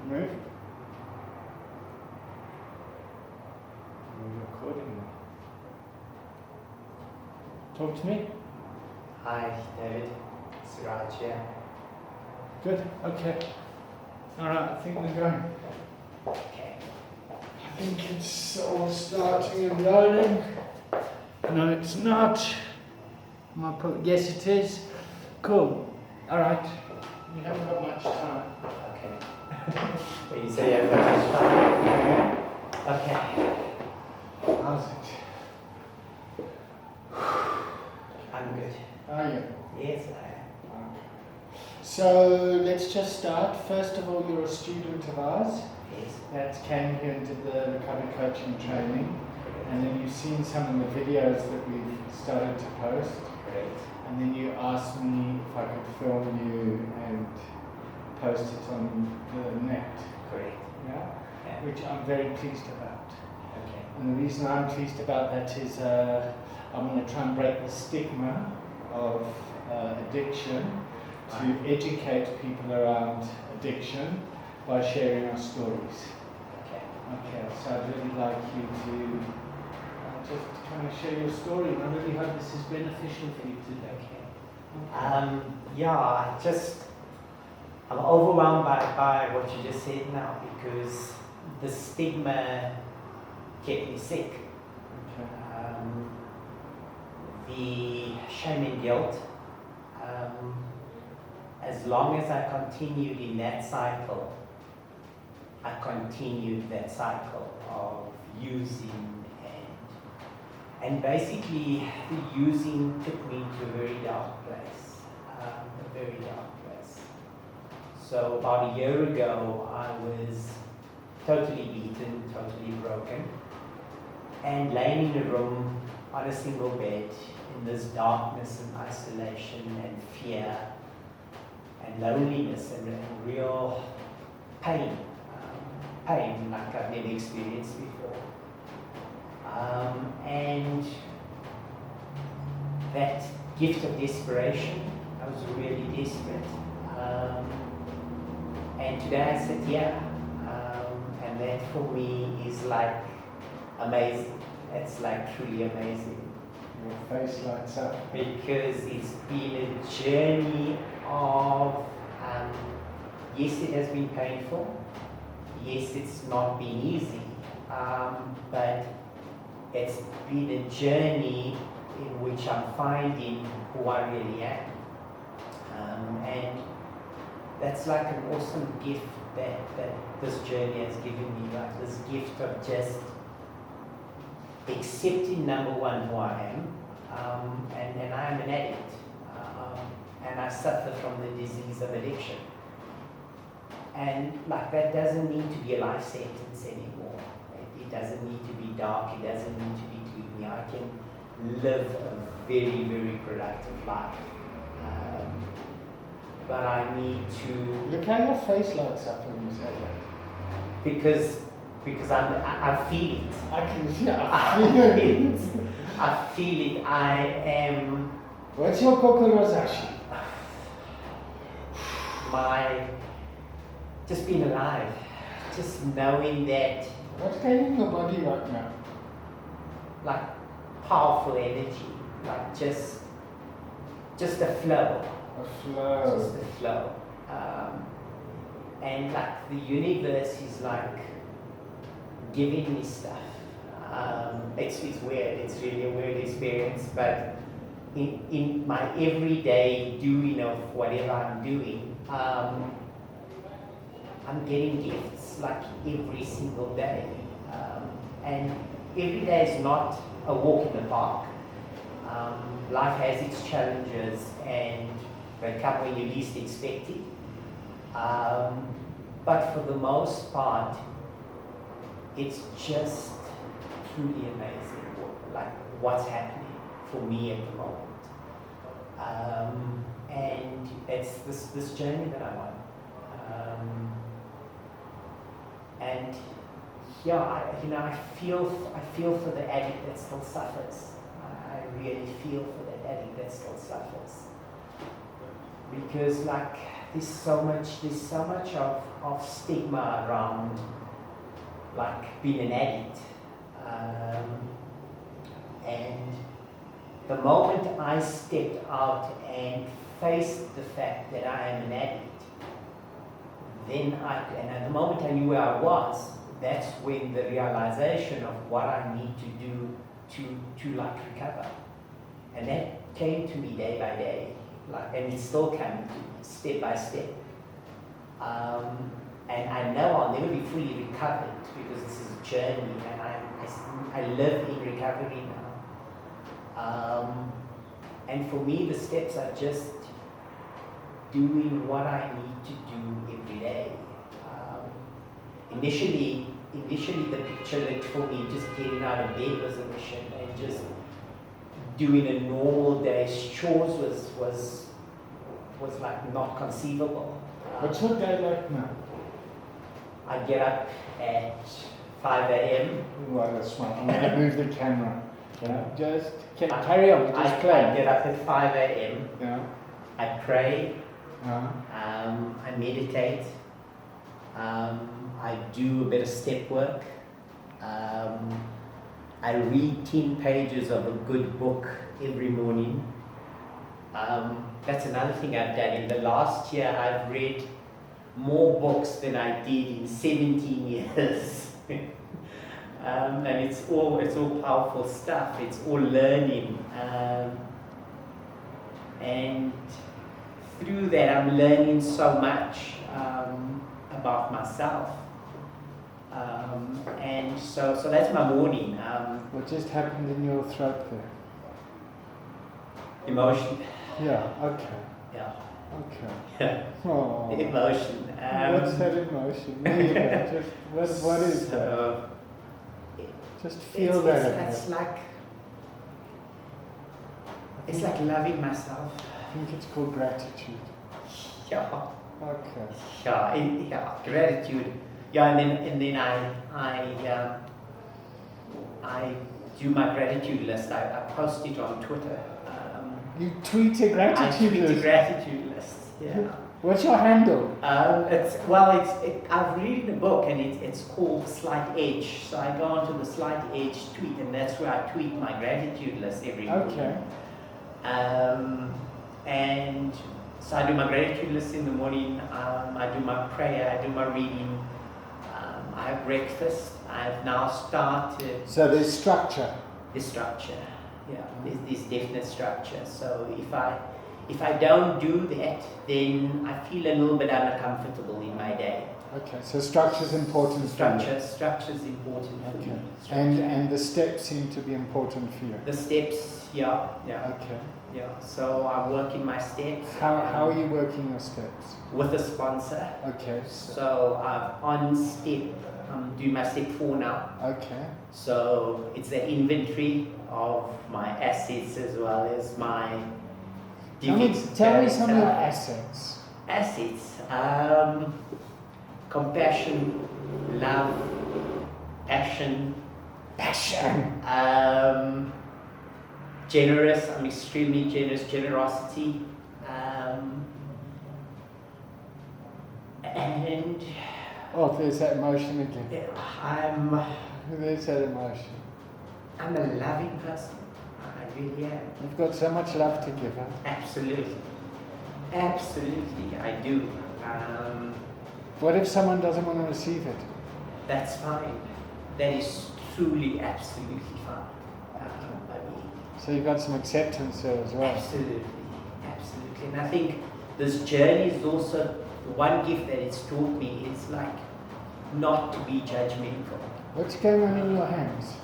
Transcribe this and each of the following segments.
Move. We're recording now. Talk to me. Hi, David. Siraj here. Good. Okay. All right. I think we're going. Okay. I think it's all starting and loading. No, it's not. Yes, it is. Cool. All right. We haven't got much time. Okay. Well, you say you have much time? Okay. How's it? I'm good. Are you? Yes, I am. So let's just start. First of all, you're a student of ours Yes. that came here and did the recovery coaching training, and then you've seen some of the videos that we've started to post, Great. and then you asked me if I could film you and post it on the net. Great. Yeah? Yeah. Which I'm very pleased about. Okay. And the reason I'm pleased about that is I'm going to try and break the stigma of addiction to educate people around addiction by sharing our stories. Okay. Okay, so I'd really like you to just kind of share your story, and I really hope this is beneficial for you today. Okay. I'm overwhelmed by what you just said now, because the stigma kept me sick. Okay. The shame and guilt, as long as I continued in that cycle, I continued that cycle of using and basically the using took me to a very dark place, So about a year ago, I was totally beaten, totally broken, and laying in a room on a single bed in this darkness and isolation and fear and loneliness and real pain, pain like I've never experienced before. And that gift of desperation, I was really desperate. And today I sit here, and that for me is like amazing. It's like truly amazing. Your face lights up. Because it's been a journey of, yes, it has been painful. Yes, it's not been easy. But it's been a journey in which I'm finding who I really am. And that's like an awesome gift that this journey has given me, like this gift of just accepting, number one, who I am, and I am an addict, and I suffer from the disease of addiction. And like that doesn't need to be a life sentence anymore. It doesn't need to be dark, it doesn't need to be gloomy. I can live a very, very productive life. But I need to... Look how your face lights up when you say that. Because I feel it. I can see it. I feel it. I feel it. I am... What's your kokorozashi? Just being alive. Just knowing that... What's going in your body right now? Like powerful energy. Like just a flow. A flow. Just a flow. And like the universe is like giving me stuff. It's weird, it's really a weird experience, but in my everyday doing of whatever I'm doing, I'm getting gifts like every single day. And every day is not a walk in the park. Life has its challenges and they come when you least expect it. But for the most part, it's just truly amazing, like what's happening for me at the moment. And it's this journey that I'm on. And yeah, I feel for the addict that still suffers. I really feel for that addict that still suffers. Because like there's so much of stigma around like being an addict. And the moment I stepped out and faced the fact that I am an addict, and at the moment I knew where I was, that's when the realization of what I need to do to like recover. And that came to me day by day, and it's still coming to me step by step. And I know I'll never be fully recovered because this is a journey, and I live in recovery now. And for me, the steps are just doing what I need to do every day. Initially, the picture looked for me just getting out of bed was a mission, and just doing a normal day's chores was like not conceivable. What's your day like now? I get up at 5 a.m. Well, that's smart. I'm going to move the camera. Yeah. Just carry on. Just play. I get up at 5 a.m. Yeah. I pray. Uh-huh. I meditate. I do a bit of step work. I read 10 pages of a good book every morning. That's another thing I've done. In the last year, I've read more books than I did in 17 years. And it's all powerful stuff. It's all learning. And through that, I'm learning so much about myself. And so that's my morning. What just happened in your throat there? Emotion. Yeah, okay. Yeah. Okay. Oh. Emotion. What's that emotion? There you go. Just, what is that? Just feel that. It's like loving myself. I think it's called gratitude. Yeah. Okay. Yeah, gratitude. Yeah, and then I do my gratitude list. I post it on Twitter. You tweet a gratitude list? I tweet a gratitude list, yeah. What's your handle? I've read the book, and it's called Slight Edge. So I go onto the Slight Edge tweet, and that's where I tweet my gratitude list every morning. Okay. And so I do my gratitude list in the morning. I do my prayer. I do my reading. I have breakfast. I've now started. So there's structure. There's structure. Yeah, there's definite structure. So if I don't do that, then I feel a little bit uncomfortable in my day. Okay, so structure's important. Structure's important for me. And the steps seem to be important for you. The steps, yeah. Okay. Yeah. So I'm working my steps. How are you working your steps? With a sponsor. Okay. So I'm doing my step 4 now. Okay. So it's an inventory of my assets as well as my. Tell me some of your assets. Assets. Compassion, love, passion. Generous. I'm extremely generous. Generosity. And. Oh, there's that emotion again. There's that emotion. I'm a loving person. I really am. You've got so much love to give, huh? Absolutely, I do. What if someone doesn't want to receive it? That's fine. That is truly, absolutely fine. So you've got some acceptance there as well. Absolutely. And I think this journey is also the one gift that it's taught me. It's like not to be judgmental. What's going on in your hands?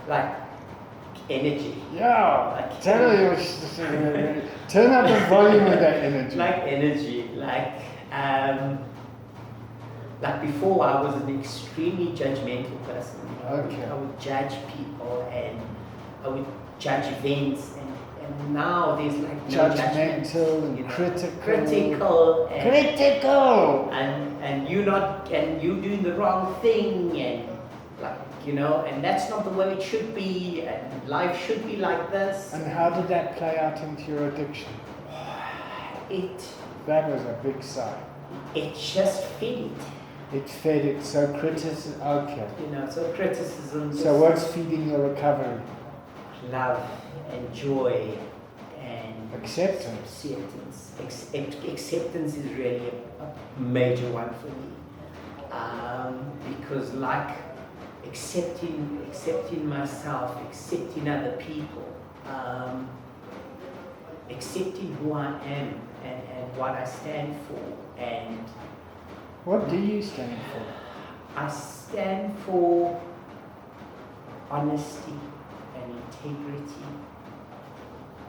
Like energy. Yeah. Like Tell you. Turn up the volume of that energy. Like energy. Like before, I was an extremely judgmental person. Okay. I would judge people and I would judge events, and now there's like no judgmental and critical and you doing the wrong thing, and and that's not the way it should be, and life should be like this. And how did that play out into your addiction? That was a big sigh. It just fed it. It fed it, so criticism, okay. So criticism. So what's feeding your recovery? Love and joy and acceptance. Acceptance is really a major one for me. Because like accepting myself, accepting other people, accepting who I am and what I stand for. And what do you stand for? I stand for honesty and integrity.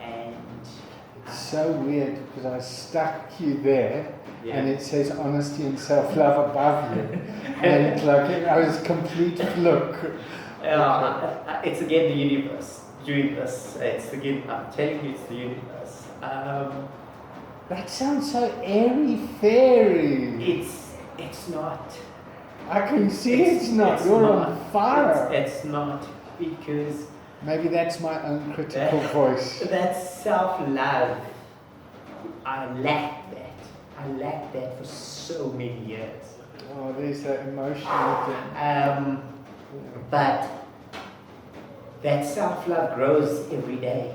And it's so weird because I stuck you there, yeah. And it says honesty and self-love above you, and like I was complete look. It's again the universe doing this. It's again, I'm telling you, it's the universe. That sounds so airy-fairy. It's not. I can see it's not. You're not. On fire. It's not, because maybe that's my own critical voice. That's self-love. I lacked that. I lacked that for so many years. Oh, there's that emotional thing. But that self-love grows every day.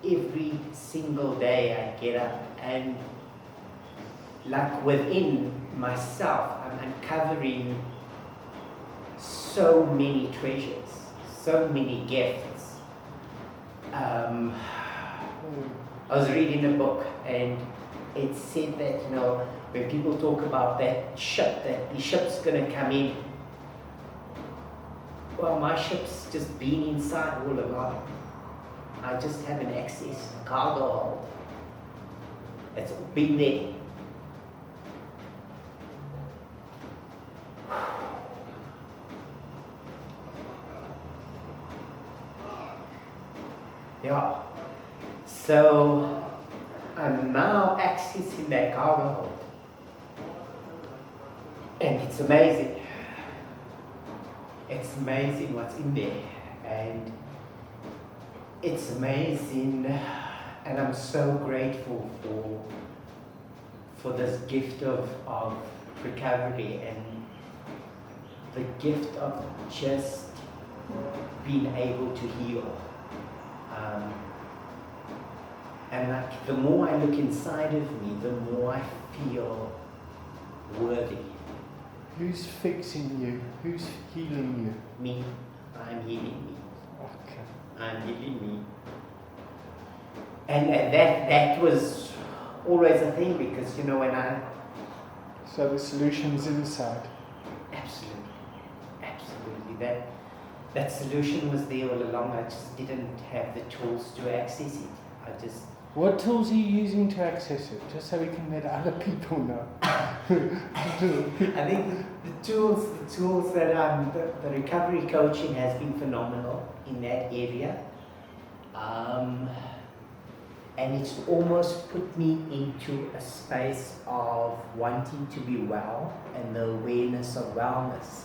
Every single day I get up, and like within myself, I'm uncovering so many treasures, so many gifts. I was reading a book, and it said that, when people talk about that the ship's going to come in, well, my ship's just been inside all along. I just haven't accessed the cargo hold. It's been there. Yeah. So I'm now accessing that cargo hold. And it's amazing. It's amazing what's in there. And it's amazing, and I'm so grateful for this gift of recovery and the gift of just being able to heal. And like the more I look inside of me, the more I feel worthy. Who's fixing you? Who's healing you? Me. I'm healing me. Okay. I'm healing me. And that was always a thing, because when I... So the solution's inside. Absolutely. That solution was there all along. I just didn't have the tools to access it. What tools are you using to access it? Just so we can let other people know. I think the tools that the recovery coaching has been phenomenal in that area. And it's almost put me into a space of wanting to be well and the awareness of wellness.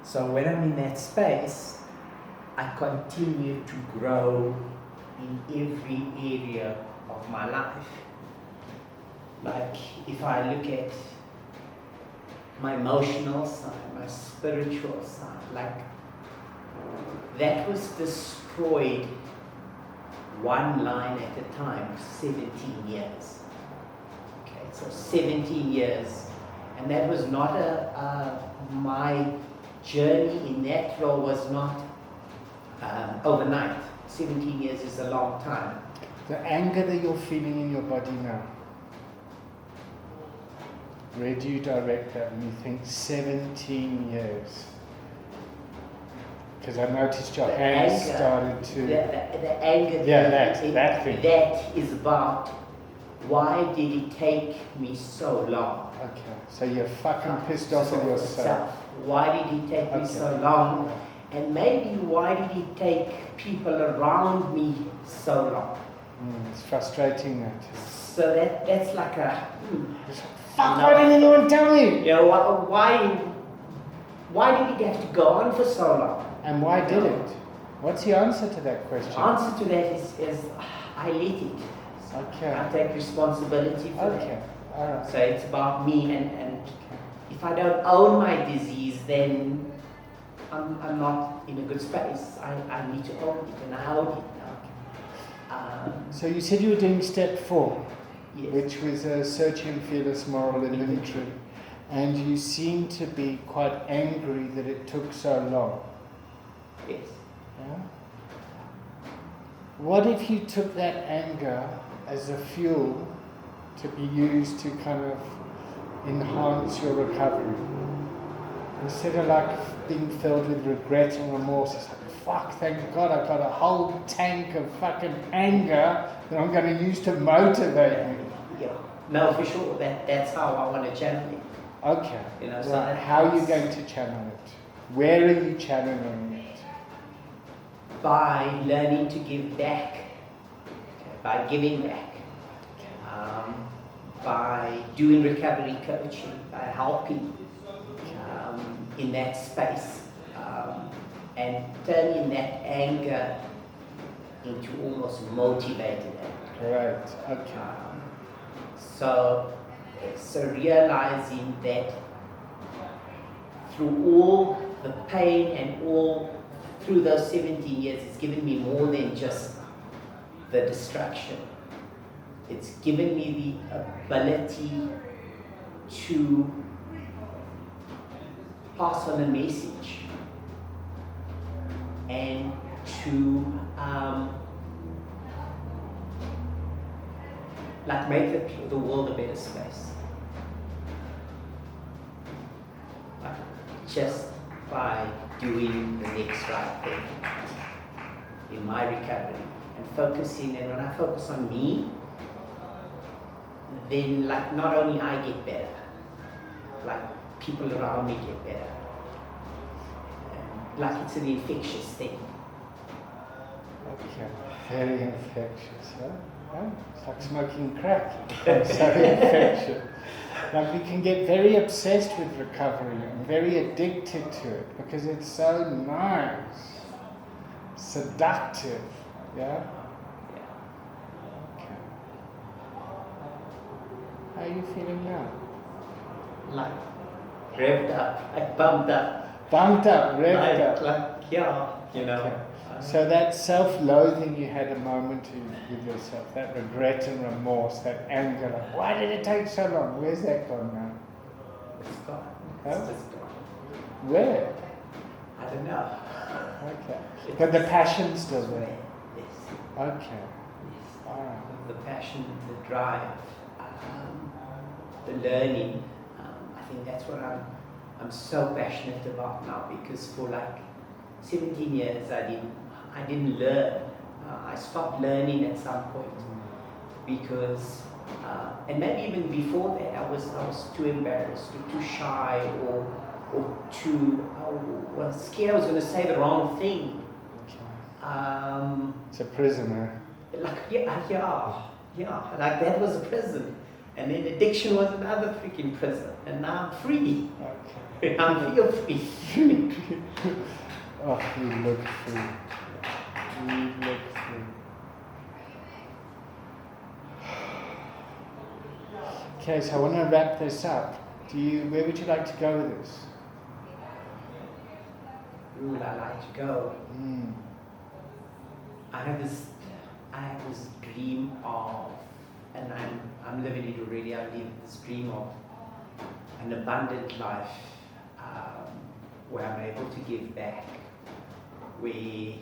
So when I'm in that space, I continue to grow in every area of my life. Like if I look at my emotional side, my spiritual side, like that was destroyed one line at a time, 17 years. Okay, so 17 years. And that was not my journey in that role was not overnight. 17 years is a long time. The anger that you're feeling in your body now, where do you direct that when you think 17 years? Because I noticed your hands started to... The anger... Yeah, that thing. That is about, why did it take me so long? Okay, so you're fucking pissed off at yourself. Why did it take me so long? And maybe why did it take people around me so long? It's frustrating that. So that's like a... Fuck, why didn't anyone tell me? Why did it have to go on for so long? And why did it? What's the answer to that question? The answer to that is I let it. Okay. I take responsibility for Okay. that. All right. So it's about me, and if I don't own my disease, then I'm not in a good space. I need to own it, and I own it now. So you said you were doing step 4, Yes. which was a searching fearless moral inventory, and you seem to be quite angry that it took so long. Yes. Yeah? What if you took that anger as a fuel to be used to kind of enhance your recovery? Instead of like being filled with regret and remorse, it's like, fuck, thank God I've got a whole tank of fucking anger that I'm going to use to motivate me. Yeah. No, for sure. That's how I want to channel it. Okay. You know, so Right. that How are you helps. going to channel it? Where are you channeling it? By learning to give back, by giving back, by doing recovery coaching, by helping in that space, and turning that anger into almost motivated anger. Great. Okay. So realizing that through all the pain and all through those 17 years, it's given me more than just the destruction. It's given me the ability to pass on a message and to like make the world a better space. Like just by doing the next right thing in my recovery and focusing. And when I focus on me, then like not only I get better, like people around me get better. Like it's an infectious thing. Okay. Very infectious, huh? Huh? It's like smoking crack. It's so infectious. Like we can get very obsessed with recovery and very addicted to it because it's so nice, seductive, yeah? Okay. How are you feeling now? Like revved up, like bumped up. Bumped up, revved up. Like, yeah, you know. Okay. So that self-loathing you had a moment with yourself, that regret and remorse, that anger, like, why did it take so long? Where's that gone now? It's gone. Huh? It's just gone. Where? I don't know. Okay. But the passion's still there. Yes. Okay. Yes. Alright. The passion, the drive, the learning. I think that's what I'm so passionate about now, because for like 17 years I didn't learn. I stopped learning at some point because, and maybe even before that, I was too embarrassed, or too shy, or too, I was scared I was going to say the wrong thing. Okay. It's a prisoner. Like yeah, like that was a prison, and then addiction was another freaking prison, and now I'm free. Okay. I feel free. Oh, you look free. You look free. Okay, so I want to wrap this up. Where would you like to go with this? Where would I like to go? Mm. I have this dream of, and I'm living it already. I live this dream of an abundant life, where I'm able to give back, where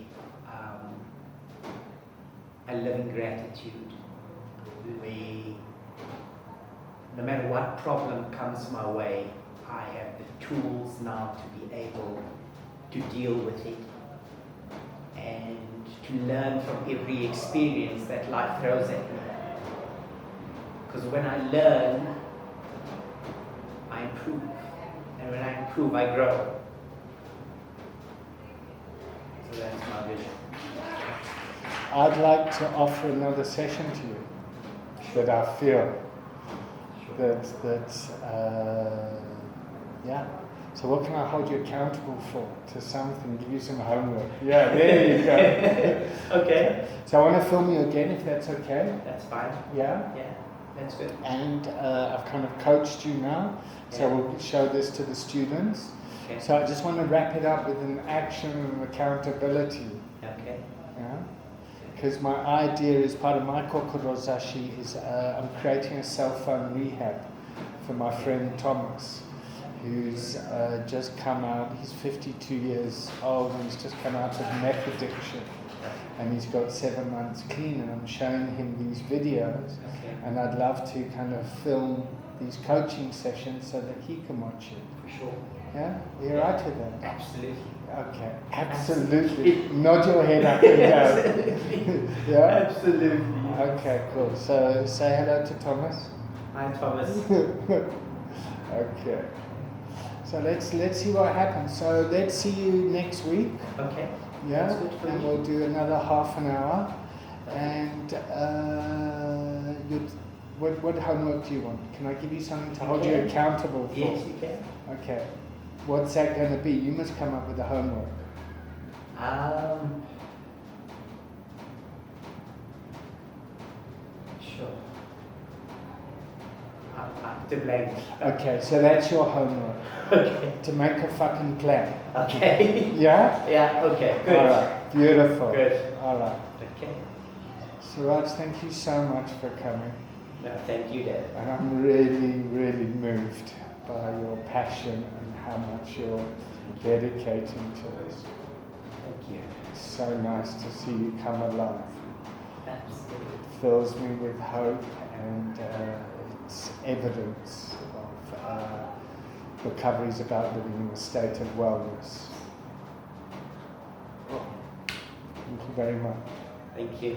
I live in gratitude, where no matter what problem comes my way, I have the tools now to be able to deal with it and to learn from every experience that life throws at me. Because when I learn, I improve. And when I improve, I grow. So that's my vision. I'd like to offer another session to you that I feel that yeah, So what can I hold you accountable for? To something, give you some homework. Yeah, there you go. Okay. So I want to film you again, if that's okay. That's fine. Yeah? Yeah, that's good. And I've kind of coached you now, so Yeah. we'll show this to the students. Okay. So I just want to wrap it up with an action and accountability. Okay. Yeah? Because my idea is part of my kokorozashi is I'm creating a cell phone rehab for my friend Thomas, who's just come out. He's 52 years old and he's just come out of meth addiction, and he's got 7 months clean. And I'm showing him these videos, Okay. and I'd love to kind of film these coaching sessions so that he can watch it. For sure. Yeah, you're right with that. Absolutely. Okay, absolutely. Nod your head up and down. Yeah. Absolutely. Okay, cool. So say hello to Thomas. Hi, Thomas. Okay. So let's see what happens. So let's see you next week. Okay. Yeah. That's good for And me. we'll do another half an hour. And what homework do you want? Can I give you something to hold you Okay. accountable for? Yes, you can. Okay. What's that going to be? You must come up with the homework. Sure. I'm to blame. Okay, so that's your homework. Okay. To make a fucking plan. Okay. Yeah? Yeah, okay, good. Alright, beautiful. Good. Alright. Okay. Siraj, thank you so much for coming. No, thank you, Dad. And I'm really, really moved by your passion and how much you're dedicating to this. Thank you. It's so nice to see you come alive. Absolutely. It fills me with hope, and it's evidence of recovery is about living in a state of wellness. Thank you very much. Thank you.